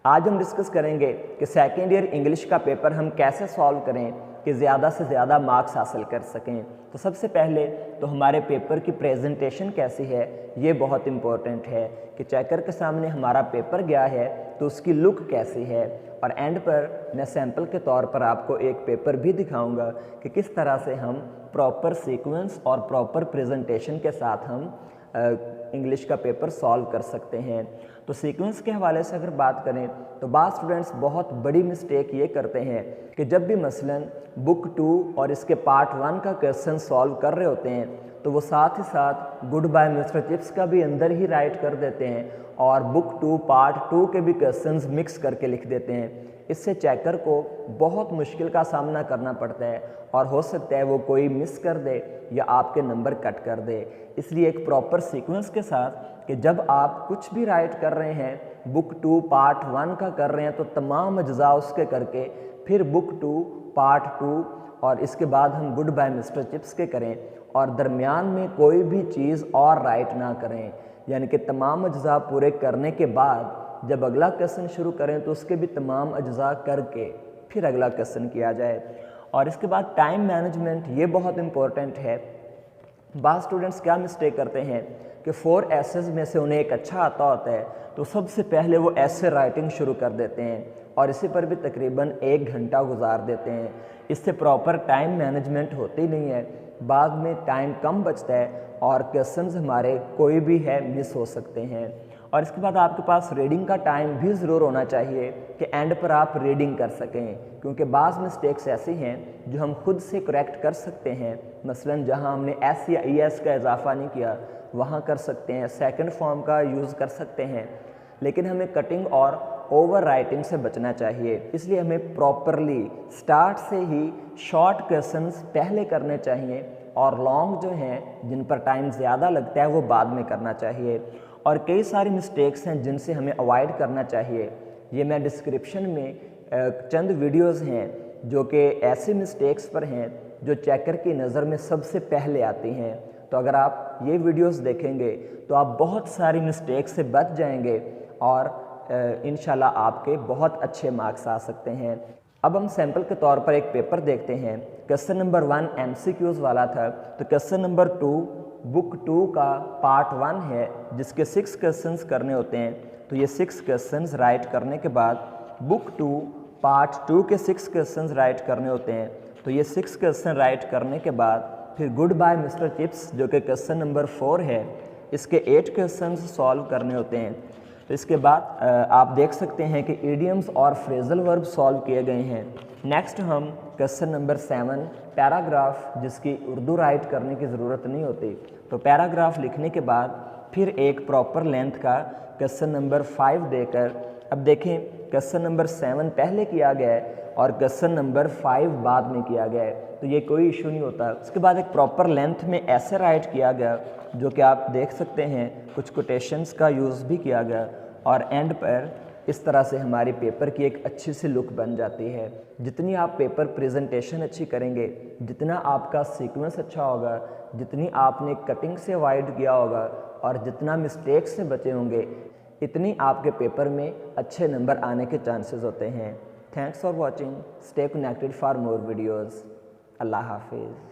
آج ہم ڈسکس کریں گے کہ سیکنڈ ایئر انگلش کا پیپر ہم کیسے سالو کریں کہ زیادہ سے زیادہ مارکس حاصل کر سکیں۔ تو سب سے پہلے تو ہمارے پیپر کی پریزنٹیشن کیسی ہے یہ بہت امپورٹنٹ ہے کہ چیکر کے سامنے ہمارا پیپر گیا ہے تو اس کی لک کیسی ہے، اور اینڈ پر میں سیمپل کے طور پر آپ کو ایک پیپر بھی دکھاؤں گا کہ کس طرح سے ہم پراپر سیکوینس اور پراپر پریزنٹیشن کے ساتھ ہم انگلش کا پیپر سالو کر سکتے ہیں۔ تو سیکوینس کے حوالے سے اگر بات کریں تو بعض اسٹوڈنٹس بہت بڑی مسٹیک یہ کرتے ہیں کہ جب بھی مثلاً بک 2 اور اس کے پارٹ 1 کا کویسچن سالو کر رہے ہوتے ہیں تو وہ ساتھ ہی ساتھ گڈ بائی مسٹر چپس کا بھی اندر ہی رائٹ کر دیتے ہیں اور بک 2 پارٹ 2 کے بھی کویسچنز مکس کر کے لکھ دیتے ہیں۔ اس سے چیکر کو بہت مشکل کا سامنا کرنا پڑتا ہے اور ہو سکتا ہے وہ کوئی مس کر دے یا آپ کے نمبر کٹ کر دے۔ اس لیے ایک پراپر سیکوینس کے ساتھ کہ جب آپ کچھ بھی رائٹ کر رہے ہیں بک 2 پارٹ 1 کا کر رہے ہیں تو تمام اجزاء اس کے کر کے پھر بک 2 پارٹ 2 اور اس کے بعد ہم گڈ بائی مسٹر چپس کے کریں اور درمیان میں کوئی بھی چیز اور رائٹ نہ کریں، یعنی کہ تمام اجزاء پورے کرنے کے بعد جب اگلا کویسچن شروع کریں تو اس کے بھی تمام اجزاء کر کے پھر اگلا کویسچن کیا جائے۔ اور اس کے بعد ٹائم مینجمنٹ یہ بہت امپورٹنٹ ہے۔ بعض اسٹوڈنٹس کیا مسٹیک کرتے ہیں کہ 4 ایسز میں سے انہیں ایک اچھا آتا ہوتا ہے تو سب سے پہلے وہ ایسے رائٹنگ شروع کر دیتے ہیں اور اسی پر بھی تقریباً 1 گھنٹہ گزار دیتے ہیں۔ اس سے پراپر ٹائم مینجمنٹ ہوتی نہیں ہے، بعد میں ٹائم کم بچتا ہے اور کویسچنز ہمارے کوئی بھی ہے مس ہو سکتے ہیں۔ اور اس کے بعد آپ کے پاس ریڈنگ کا ٹائم بھی ضرور ہونا چاہیے کہ اینڈ پر آپ ریڈنگ کر سکیں، کیونکہ بعض مسٹیکس ایسی ہیں جو ہم خود سے کریکٹ کر سکتے ہیں۔ مثلاً جہاں ہم نے ایس یا ای ایس کا اضافہ نہیں کیا وہاں کر سکتے ہیں، سیکنڈ فارم کا یوز کر سکتے ہیں، لیکن ہمیں کٹنگ اور اوور رائٹنگ سے بچنا چاہیے۔ اس لیے ہمیں پراپرلی سٹارٹ سے ہی شارٹ کویسچنز پہلے کرنے چاہیے اور لانگ جو ہیں جن پر ٹائم زیادہ لگتا ہے وہ بعد میں کرنا چاہیے۔ اور کئی ساری مسٹیکس ہیں جن سے ہمیں اوائڈ کرنا چاہیے، یہ میں ڈسکرپشن میں چند ویڈیوز ہیں جو کہ ایسی مسٹیکس پر ہیں جو چیکر کی نظر میں سب سے پہلے آتی ہیں۔ تو اگر آپ یہ ویڈیوز دیکھیں گے تو آپ بہت ساری مسٹیکس سے بچ جائیں گے اور انشاءاللہ آپ کے بہت اچھے مارکس آ سکتے ہیں۔ اب ہم سیمپل کے طور پر ایک پیپر دیکھتے ہیں۔ کویسچن نمبر 1 MCQs والا تھا، تو کویسچن نمبر 2 بک 2 کا پارٹ 1 ہے جس کے 6 کویسچنز کرنے ہوتے ہیں۔ تو یہ 6 کویسچنز رائٹ کرنے کے بعد بک 2 پارٹ 2 کے 6 کویسچنز رائٹ کرنے ہوتے ہیں۔ تو یہ 6 کویسچن رائٹ کرنے کے بعد پھر گڈ بائی مسٹر چپس جو کہ کویسچن نمبر 4 ہے اس کے 8 کویسچنز سالو کرنے ہوتے ہیں۔ تو اس کے بعد آپ دیکھ سکتے ہیں کہ ایڈیمز اور فریزل ورب سالو کیے گئے ہیں۔ نیکسٹ ہم کویسچن نمبر 7 پیراگراف جس کی اردو رائٹ کرنے کی ضرورت نہیں ہوتی، تو پیراگراف لکھنے کے بعد پھر ایک پراپر لینتھ کا کویسچن نمبر 5 دے کر اب دیکھیں کویسچن نمبر 7 پہلے کیا گیا ہے اور کویسچن نمبر 5 بعد میں کیا گیا ہے، تو یہ کوئی ایشو نہیں ہوتا۔ اس کے بعد ایک پراپر لینتھ میں ایسے رائٹ کیا گیا جو کہ آپ دیکھ سکتے ہیں کچھ کوٹیشنز کا یوز بھی کیا گیا، اور اینڈ پر اس طرح سے ہماری پیپر کی ایک اچھی سی لک بن جاتی ہے۔ جتنی آپ پیپر پریزنٹیشن اچھی کریں گے، جتنا آپ کا سیکوینس اچھا ہوگا، جتنی آپ نے کٹنگ سے اوائڈ کیا ہوگا اور جتنا مسٹیک سے بچے ہوں گے، اتنی آپ کے پیپر میں اچھے نمبر آنے کے چانسز ہوتے ہیں۔ Thanks for watching, stay connected for more videos. Allah حافظ۔